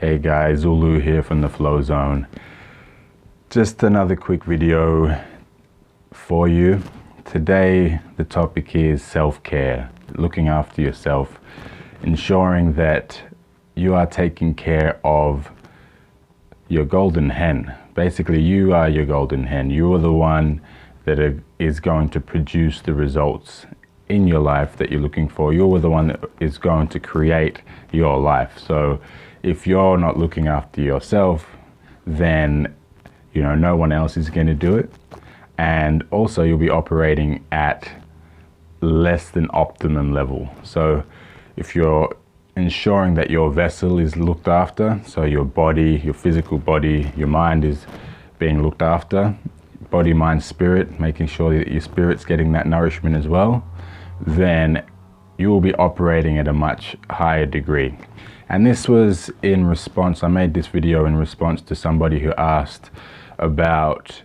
Hey guys, Zulu here from the Flowzion. Just another quick video for you. Today the topic is self-care, looking after yourself, ensuring that you are taking care of your golden hen. Basically, you are your golden hen. You are the one that is going to produce the results in your life that you're looking for. You're the one that is going to create your life. So if you're not looking after yourself, then no one else is going to do it. And also you'll be operating at less than optimum level. So if you're ensuring that your vessel is looked after, so your body, your physical body, your mind is being looked after, body, mind, spirit, making sure that your spirit's getting that nourishment as well, then you will be operating at a much higher degree. And this was in response, I made this video in response to somebody who asked about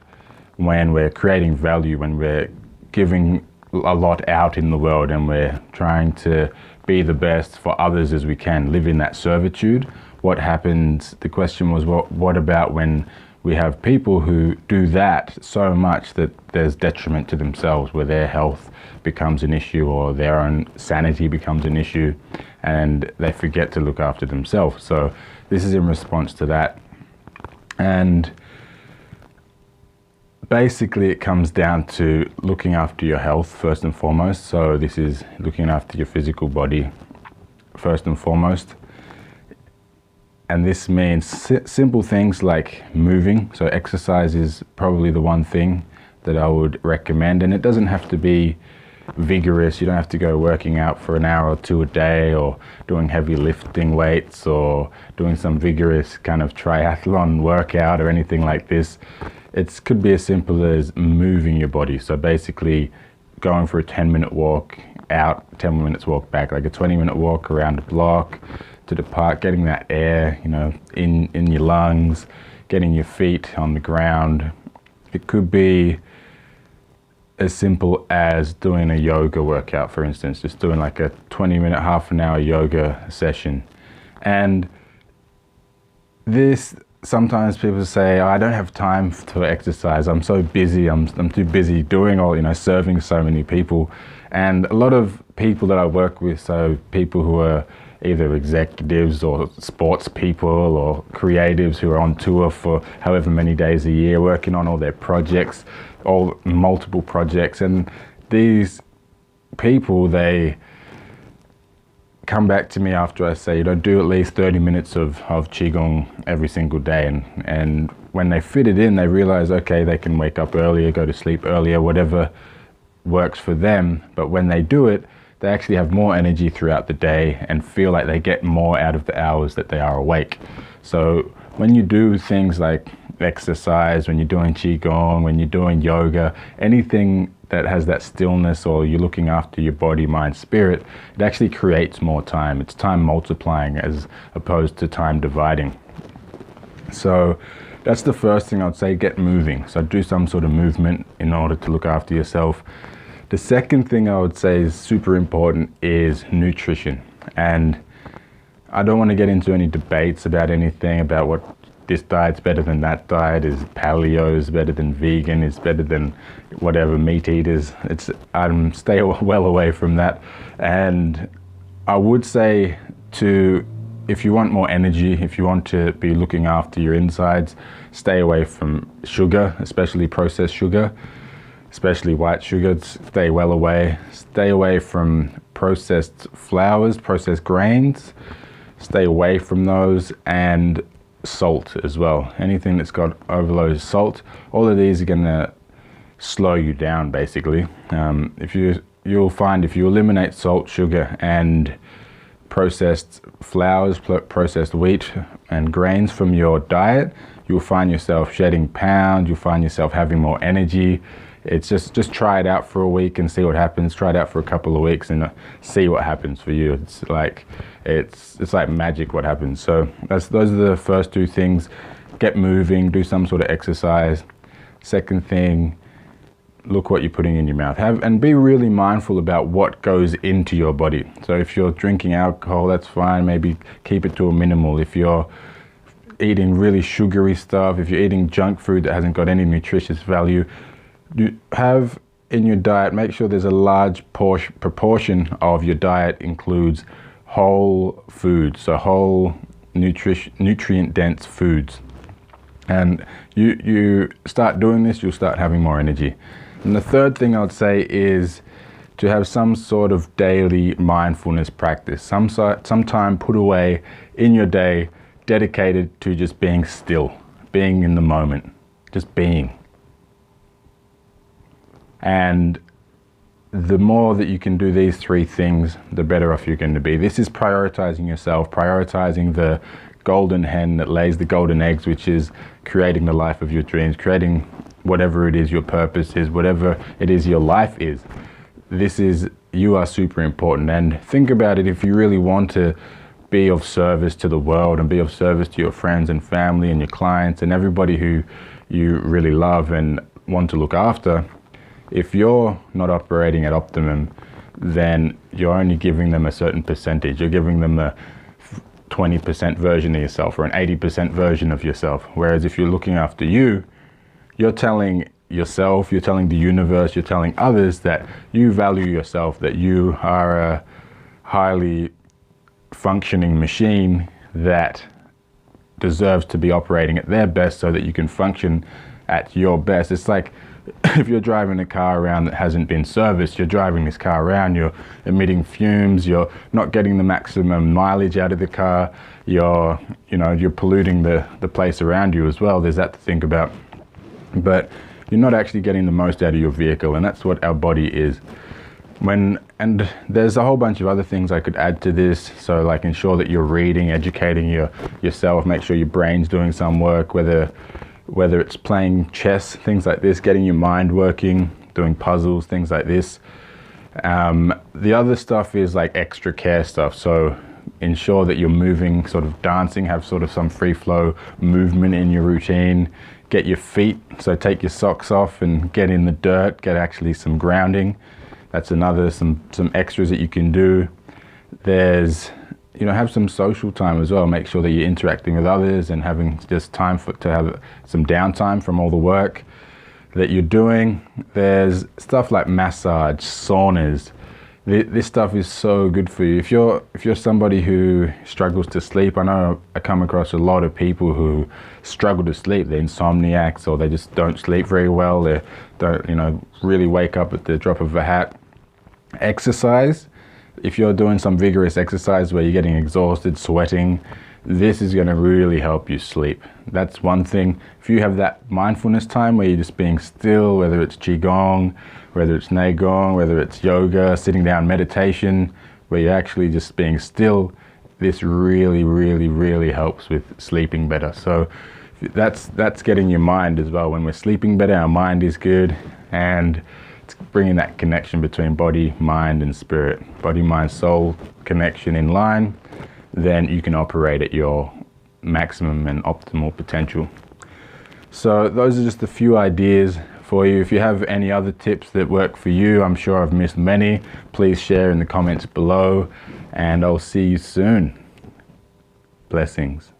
when we're creating value, when we're giving a lot out in the world and we're trying to be the best for others as we can, live in that servitude. What happens, the question was, what about when we have people who do that so much that there's detriment to themselves, where their health becomes an issue or their own sanity becomes an issue and they forget to look after themselves. So this is in response to that. And basically it comes down to looking after your health first and foremost. So this is looking after your physical body first and foremost. And this means simple things like moving. So exercise is probably the one thing that I would recommend. And it doesn't have to be vigorous. You don't have to go working out for an hour or two a day, or doing heavy lifting weights, or doing some vigorous kind of triathlon workout or anything like this. It could be as simple as moving your body. So basically going for a 10-minute walk out, 10 minutes walk back, like a 20-minute walk around the block to the park, getting that air, in your lungs, getting your feet on the ground. It could be as simple as doing a yoga workout, for instance, just doing like a 20-minute, half an hour yoga session. And this, sometimes people say, I don't have time to exercise. I'm so busy. I'm too busy doing all, serving so many people. And a lot of people that I work with, so people who are either executives or sports people or creatives who are on tour for however many days a year, working on all their projects, all multiple projects. And these people, they come back to me after I say, do at least 30 minutes of Qigong every single day. And when they fit it in, they realize, okay, they can wake up earlier, go to sleep earlier, whatever works for them. But when they do it, they actually have more energy throughout the day and feel like they get more out of the hours that they are awake. So when you do things like exercise, when you're doing Qigong, when you're doing yoga, anything that has that stillness, or you're looking after your body, mind, spirit, it actually creates more time. It's time multiplying as opposed to time dividing. So that's the first thing I'd say, get moving. So do some sort of movement in order to look after yourself. The second thing I would say is super important is nutrition. And I don't want to get into any debates about anything, about what this diet's better than that diet, is paleo is better than vegan, is better than whatever meat eaters. Stay well away from that. And I would say if you want more energy, if you want to be looking after your insides, stay away from sugar, especially processed sugar, especially white sugar. Stay well away. Stay away from processed flours, processed grains. Stay away from those, and salt as well. Anything that's got overloaded salt, all of these are going to slow you down basically. You'll find if you eliminate salt, sugar and processed flours, processed wheat and grains from your diet, you'll find yourself shedding pounds, you'll find yourself having more energy. It's just try it out for a week and see what happens. Try it out for a couple of weeks and see what happens for you. It's like magic what happens. So those are the first two things. Get moving, do some sort of exercise. Second thing, look what you're putting in your mouth. And be really mindful about what goes into your body. So if you're drinking alcohol, that's fine. Maybe keep it to a minimal. If you're eating really sugary stuff, if you're eating junk food that hasn't got any nutritious value, you have in your diet, make sure there's a large proportion of your diet includes whole foods, so whole nutrient dense foods. And you start doing this, you'll start having more energy. And the third thing I would say is to have some sort of daily mindfulness practice, some time put away in your day dedicated to just being still, being in the moment, just being. And the more that you can do these three things, the better off you're going to be. This is prioritizing yourself, prioritizing the golden hen that lays the golden eggs, which is creating the life of your dreams, creating whatever it is your purpose is, whatever it is your life is. You are super important. And think about it, if you really want to be of service to the world and be of service to your friends and family and your clients and everybody who you really love and want to look after, if you're not operating at optimum, then you're only giving them a certain percentage. You're giving them a 20% version of yourself or an 80% version of yourself. Whereas if you're looking after you, you're telling yourself, you're telling the universe, you're telling others that you value yourself, that you are a highly functioning machine that deserves to be operating at their best so that you can function at your best. It's like if you're driving a car around that hasn't been serviced, you're driving this car around, you're emitting fumes, you're not getting the maximum mileage out of the car, you're polluting the place around you as well. There's that to think about. But you're not actually getting the most out of your vehicle, and that's what our body is. And there's a whole bunch of other things I could add to this. So like ensure that you're reading, educating yourself, make sure your brain's doing some work, whether it's playing chess, things like this, getting your mind working, doing puzzles, things like this. The other stuff is like extra care stuff. So ensure that you're moving, sort of dancing, have sort of some free flow movement in your routine. Get your feet, so take your socks off and get in the dirt, get actually some grounding. That's another, some extras that you can do. There's, have some social time as well. Make sure that you're interacting with others and having just time to have some downtime from all the work that you're doing. There's stuff like massage, saunas. This stuff is so good for you. If you're somebody who struggles to sleep, I know I come across a lot of people who struggle to sleep. They're insomniacs, or they just don't sleep very well. They don't, really wake up at the drop of a hat. Exercise. If you're doing some vigorous exercise where you're getting exhausted, sweating, this is going to really help you sleep. That's one thing. If you have that mindfulness time where you're just being still, whether it's qigong, whether it's neigong, whether it's yoga, sitting down meditation, where you're actually just being still, this really, really, really helps with sleeping better. So that's getting your mind as well. When we're sleeping better, our mind is good, and it's bringing that connection between body, mind, and spirit. Body, mind, soul connection in line, then you can operate at your maximum and optimal potential. So those are just a few ideas for you. If you have any other tips that work for you, I'm sure I've missed many, please share in the comments below, and I'll see you soon. Blessings.